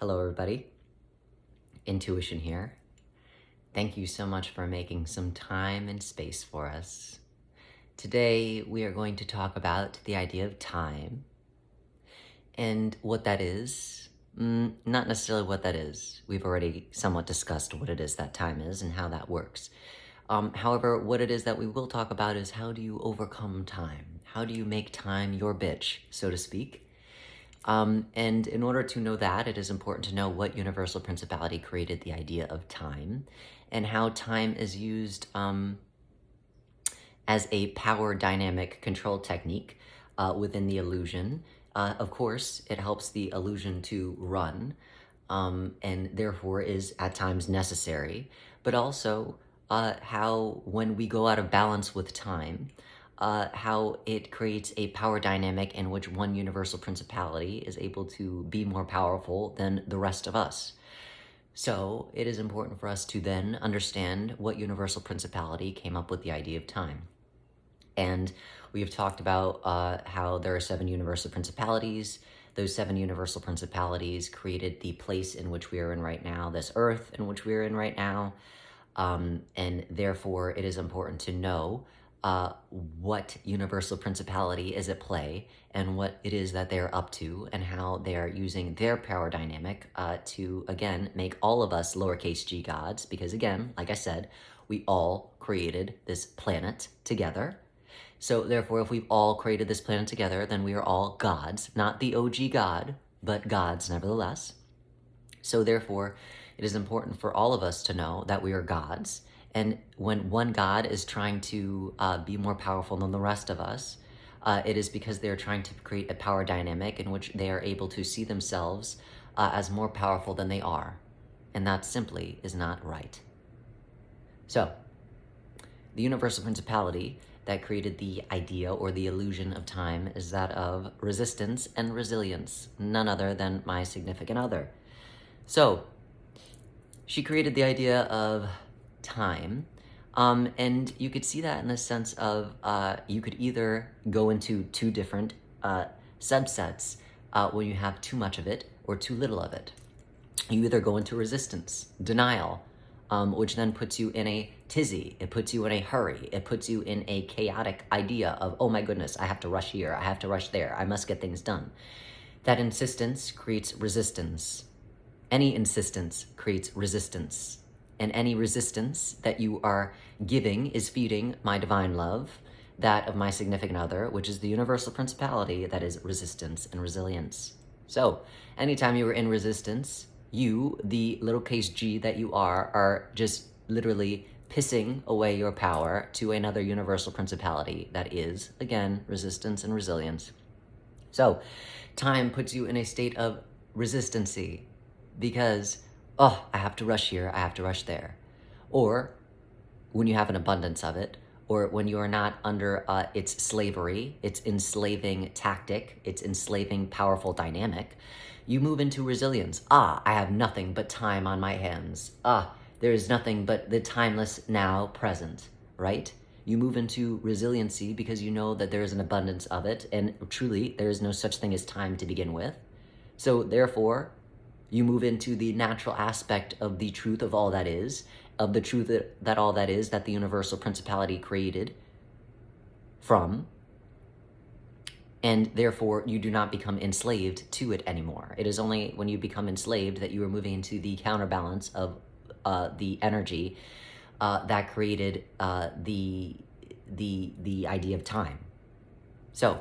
Hello, everybody. Intuition here. Thank you so much for making some time and space for us. Today, we are going to talk about the idea of time and what that is. Not necessarily what that is. We've already somewhat discussed what it is that time is and how that works. However, what it is that we will talk about is how do you overcome time? How do you make time your bitch, so to speak? And in order to know that, it is important to know what universal principality created the idea of time and how time is used as a power dynamic control technique within the illusion. Of course, it helps the illusion to run and therefore is at times necessary, but also how when we go out of balance with time, how it creates a power dynamic in which one universal principality is able to be more powerful than the rest of us. So it is important for us to then understand what universal principality came up with the idea of time. And we have talked about how there are 7 universal principalities. Those 7 universal principalities created the place in which we are in right now, this earth in which we are in right now. And therefore, it is important to know what universal principality is at play and what it is that they're up to and how they're using their power dynamic to, again, make all of us lowercase g gods. Because again, like I said, we all created this planet together. So therefore, if we've all created this planet together, then we are all gods, not the OG God, but gods nevertheless. So therefore, it is important for all of us to know that we are gods. And when one God is trying to be more powerful than the rest of us, it is because they're trying to create a power dynamic in which they are able to see themselves as more powerful than they are. And that simply is not right. So, the universal principality that created the idea or the illusion of time is that of resistance and resilience, none other than my significant other. So, she created the idea of time, and you could see that in the sense of you could either go into 2 different subsets when you have too much of it or too little of it. You either go into resistance, denial, which then puts you in a tizzy, it puts you in a hurry, it puts you in a chaotic idea of, oh my goodness, I have to rush here, I have to rush there, I must get things done. That insistence creates resistance. Any insistence creates resistance. And any resistance that you are giving is feeding my divine love, that of my significant other, which is the universal principality that is resistance and resilience. So, anytime you are in resistance, you, the little case G that you are just literally pissing away your power to another universal principality that is, again, resistance and resilience. So, time puts you in a state of resistancy because, oh, I have to rush here, I have to rush there. Or when you have an abundance of it, or when you are not under its slavery, its enslaving tactic, its enslaving powerful dynamic, you move into resilience. I have nothing but time on my hands. There is nothing but the timeless now present, right? You move into resiliency because you know that there is an abundance of it, and truly, there is no such thing as time to begin with. So therefore, you move into the natural aspect of the truth of all that is, of the truth that all that is that the universal principality created from, and therefore you do not become enslaved to it anymore. It is only when you become enslaved that you are moving into the counterbalance of the energy that created the idea of time. So,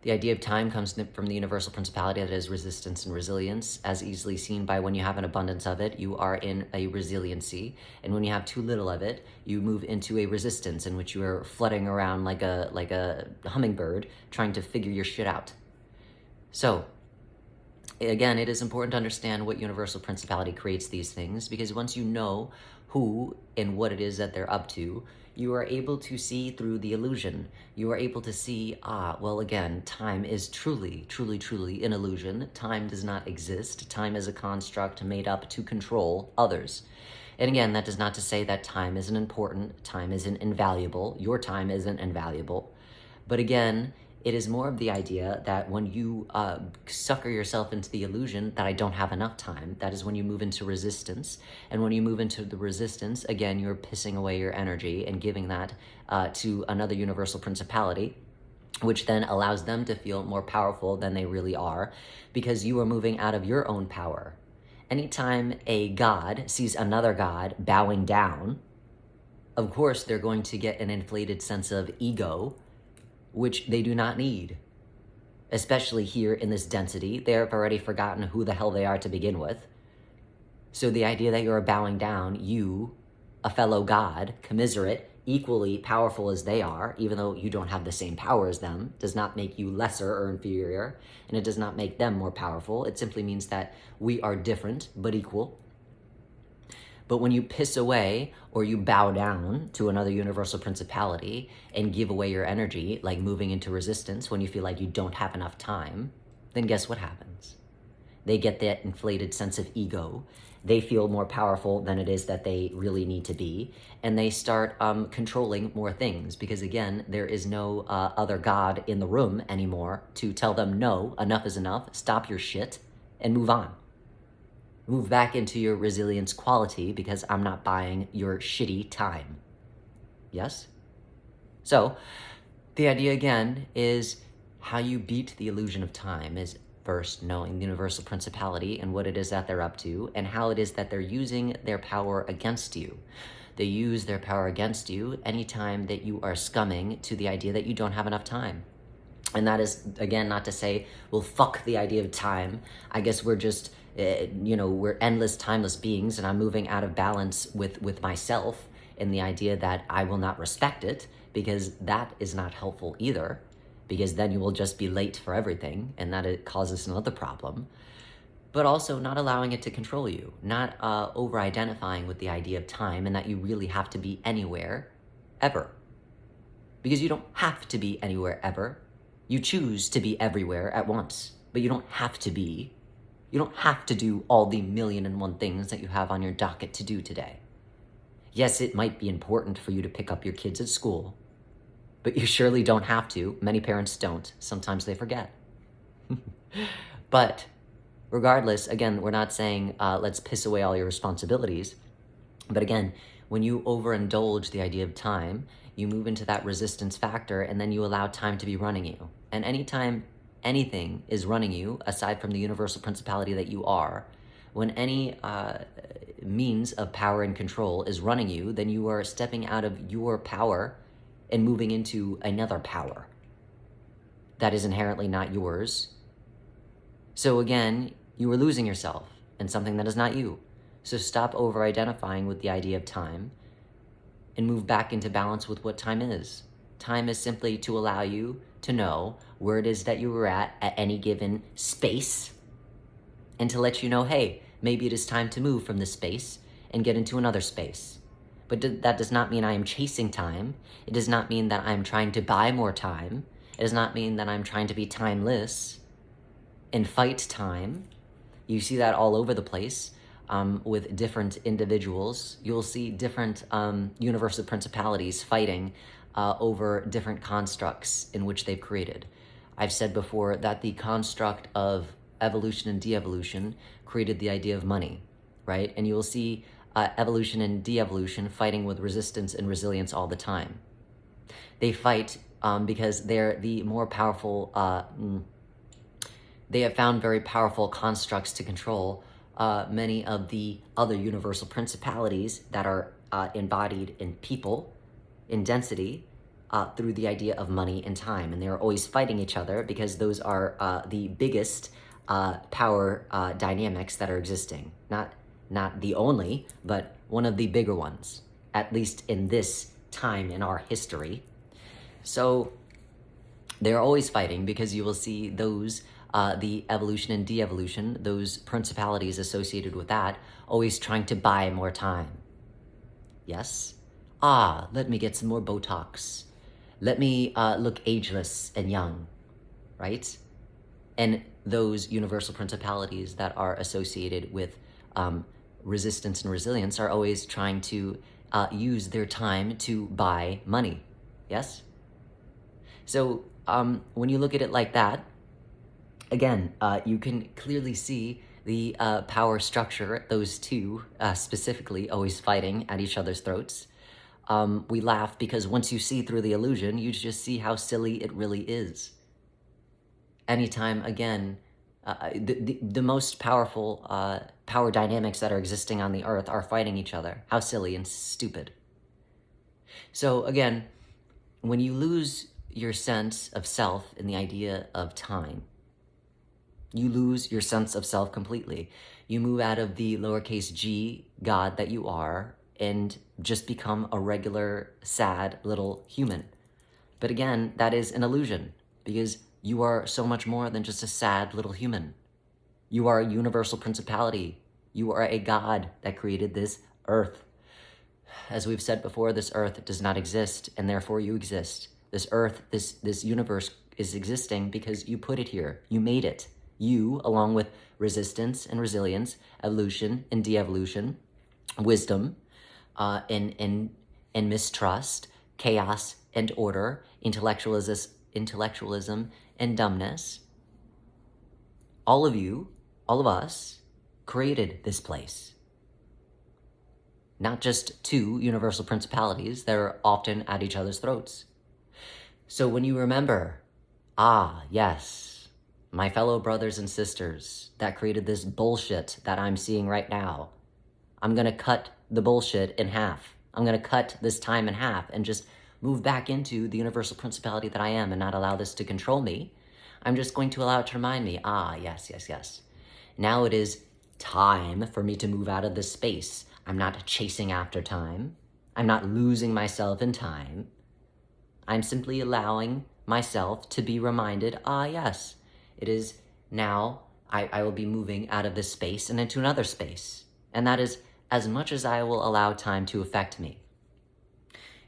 the idea of time comes from the universal principality that is resistance and resilience, as easily seen by when you have an abundance of it, you are in a resiliency, and when you have too little of it, you move into a resistance in which you are fluttering around like a hummingbird trying to figure your shit out. So, again, it is important to understand what universal principality creates these things, because once you know who and what it is that they're up to, you are able to see through the illusion. You are able to see, well, again, time is truly, truly, truly an illusion. Time does not exist. Time is a construct made up to control others. And again, that does not to say that time isn't important. Time isn't invaluable. Your time isn't invaluable. But again, It is more of the idea that when you sucker yourself into the illusion that I don't have enough time, that is when you move into resistance. And when you move into the resistance, again, you're pissing away your energy and giving that to another universal principality, which then allows them to feel more powerful than they really are, because you are moving out of your own power. Anytime a god sees another god bowing down, of course they're going to get an inflated sense of ego, which they do not need. Especially here in this density, they have already forgotten who the hell they are to begin with. So the idea that you're bowing down, you, a fellow god, commiserate, equally powerful as they are, even though you don't have the same power as them, does not make you lesser or inferior, and it does not make them more powerful. It simply means that we are different but equal. But when you piss away or you bow down to another universal principality and give away your energy, like moving into resistance when you feel like you don't have enough time, then guess what happens? They get that inflated sense of ego. They feel more powerful than it is that they really need to be. And they start controlling more things because, again, there is no other god in the room anymore to tell them, no, enough is enough, stop your shit, and move on. Move back into your resilience quality because I'm not buying your shitty time. Yes? So, the idea again is how you beat the illusion of time is first knowing the universal principality and what it is that they're up to and how it is that they're using their power against you. They use their power against you anytime that you are scumming to the idea that you don't have enough time. And that is, again, not to say, well, fuck the idea of time. I guess we're just, we're endless, timeless beings, and I'm moving out of balance with myself in the idea that I will not respect it, because that is not helpful either, because then you will just be late for everything, and that it causes another problem. But also not allowing it to control you, not over-identifying with the idea of time and that you really have to be anywhere, ever. Because you don't have to be anywhere, ever. You choose to be everywhere at once, but you don't have to be. You don't have to do all the 1,000,001 things that you have on your docket to do today. Yes, it might be important for you to pick up your kids at school, but you surely don't have to. Many parents don't. Sometimes they forget. But regardless, again, we're not saying let's piss away all your responsibilities. But again, when you overindulge the idea of time, you move into that resistance factor and then you allow time to be running you. And anytime anything is running you, aside from the universal principality that you are, when any means of power and control is running you, then you are stepping out of your power and moving into another power that is inherently not yours. So again, you are losing yourself in something that is not you. So stop over-identifying with the idea of time and move back into balance with what time is. Time is simply to allow you to know where it is that you were at any given space and to let you know, hey, maybe it is time to move from this space and get into another space. But that does not mean I am chasing time. It does not mean that I'm trying to buy more time. It does not mean that I'm trying to be timeless and fight time. You see that all over the place with different individuals. You'll see different universal principalities fighting over different constructs in which they've created. I've said before that the construct of evolution and de-evolution created the idea of money, right? And you will see evolution and de-evolution fighting with resistance and resilience all the time. They fight because they're the more powerful, they have found very powerful constructs to control many of the other universal principalities that are embodied in people, in density, through the idea of money and time. And they're always fighting each other because those are the biggest power dynamics that are existing. Not the only, but one of the bigger ones, at least in this time in our history. So they're always fighting because you will see those, the evolution and de-evolution, those principalities associated with that, always trying to buy more time. Yes? Let me get some more Botox. Let me look ageless and young, right? And those universal principalities that are associated with resistance and resilience are always trying to use their time to buy money. Yes? So when you look at it like that, again, you can clearly see the power structure, those two specifically always fighting at each other's throats. We laugh because once you see through the illusion, you just see how silly it really is. Anytime, again, the most powerful power dynamics that are existing on the earth are fighting each other. How silly and stupid. So again, when you lose your sense of self in the idea of time, you lose your sense of self completely. You move out of the lowercase g God that you are and just become a regular, sad little human. But again, that is an illusion because you are so much more than just a sad little human. You are a universal principality. You are a God that created this earth. As we've said before, this earth does not exist, and therefore you exist. This earth, this universe is existing because you put it here. You made it. You, along with resistance and resilience, evolution and de-evolution, wisdom and mistrust, chaos and order, intellectualism and dumbness. All of you, all of us, created this place. Not just two universal principalities that are often at each other's throats. So when you remember, yes, my fellow brothers and sisters that created this bullshit that I'm seeing right now, I'm gonna cut the bullshit in half. I'm gonna cut this time in half and just move back into the universal principality that I am and not allow this to control me. I'm just going to allow it to remind me, yes. Now it is time for me to move out of this space. I'm not chasing after time. I'm not losing myself in time. I'm simply allowing myself to be reminded, yes, it is now I will be moving out of this space and into another space. And that is as much as I will allow time to affect me.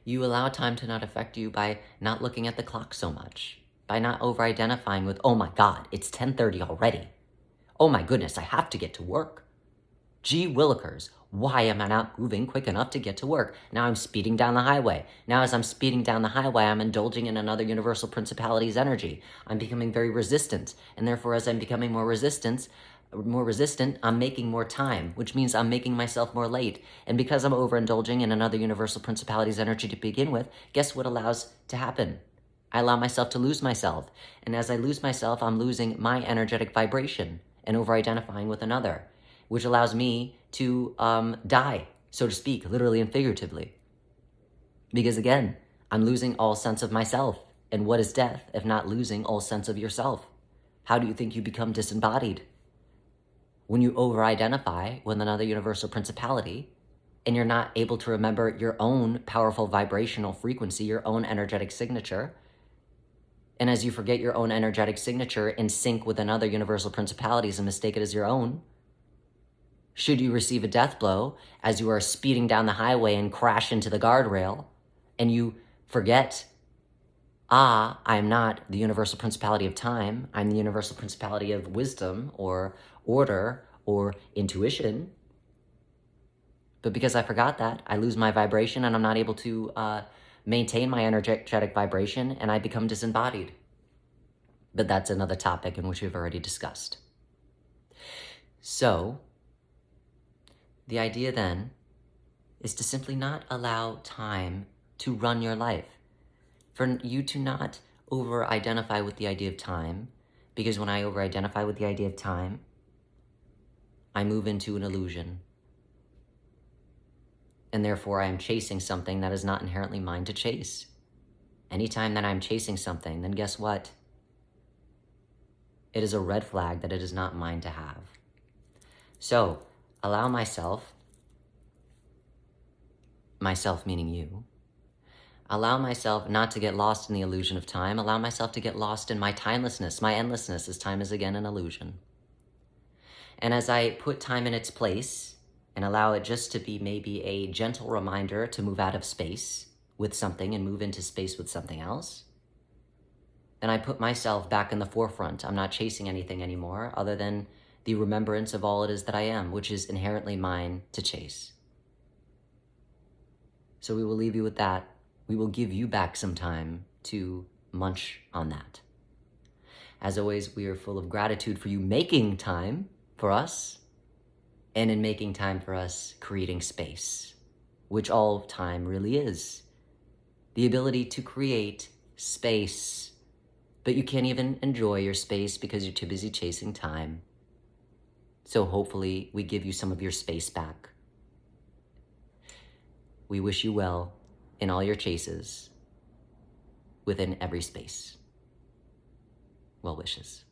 You allow time to not affect you by not looking at the clock so much, by not over-identifying with, oh my God, it's 10:30 already. Oh my goodness, I have to get to work. Gee willikers, why am I not moving quick enough to get to work? Now I'm speeding down the highway. Now as I'm speeding down the highway, I'm indulging in another universal principality's energy. I'm becoming very resistant, and therefore as I'm becoming more resistant, I'm making more time, which means I'm making myself more late. And because I'm overindulging in another universal principality's energy to begin with, guess what allows to happen? I allow myself to lose myself. And as I lose myself, I'm losing my energetic vibration and over-identifying with another, which allows me to die, so to speak, literally and figuratively. Because again, I'm losing all sense of myself. And what is death if not losing all sense of yourself? How do you think you become disembodied? When you over-identify with another universal principality and you're not able to remember your own powerful vibrational frequency, your own energetic signature, and as you forget your own energetic signature in sync with another universal principalities and mistake it as your own, should you receive a death blow as you are speeding down the highway and crash into the guardrail, and you forget, I am not the universal principality of time, I'm the universal principality of wisdom or order or intuition. But because I forgot that, I lose my vibration and I'm not able to maintain my energetic vibration and I become disembodied. But that's another topic in which we've already discussed. So, the idea then is to simply not allow time to run your life. For you to not over-identify with the idea of time, because when I over-identify with the idea of time, I move into an illusion. And therefore I am chasing something that is not inherently mine to chase. Anytime that I'm chasing something, then guess what? It is a red flag that it is not mine to have. So, allow myself meaning you, allow myself not to get lost in the illusion of time, allow myself to get lost in my timelessness, my endlessness, as time is again an illusion. And as I put time in its place and allow it just to be maybe a gentle reminder to move out of space with something and move into space with something else, then I put myself back in the forefront. I'm not chasing anything anymore other than the remembrance of all it is that I am, which is inherently mine to chase. So we will leave you with that. We will give you back some time to munch on that. As always, we are full of gratitude for you making time for us, and in making time for us, creating space, which all time really is. The ability to create space, but you can't even enjoy your space because you're too busy chasing time. So hopefully we give you some of your space back. We wish you well in all your chases, within every space. Well wishes.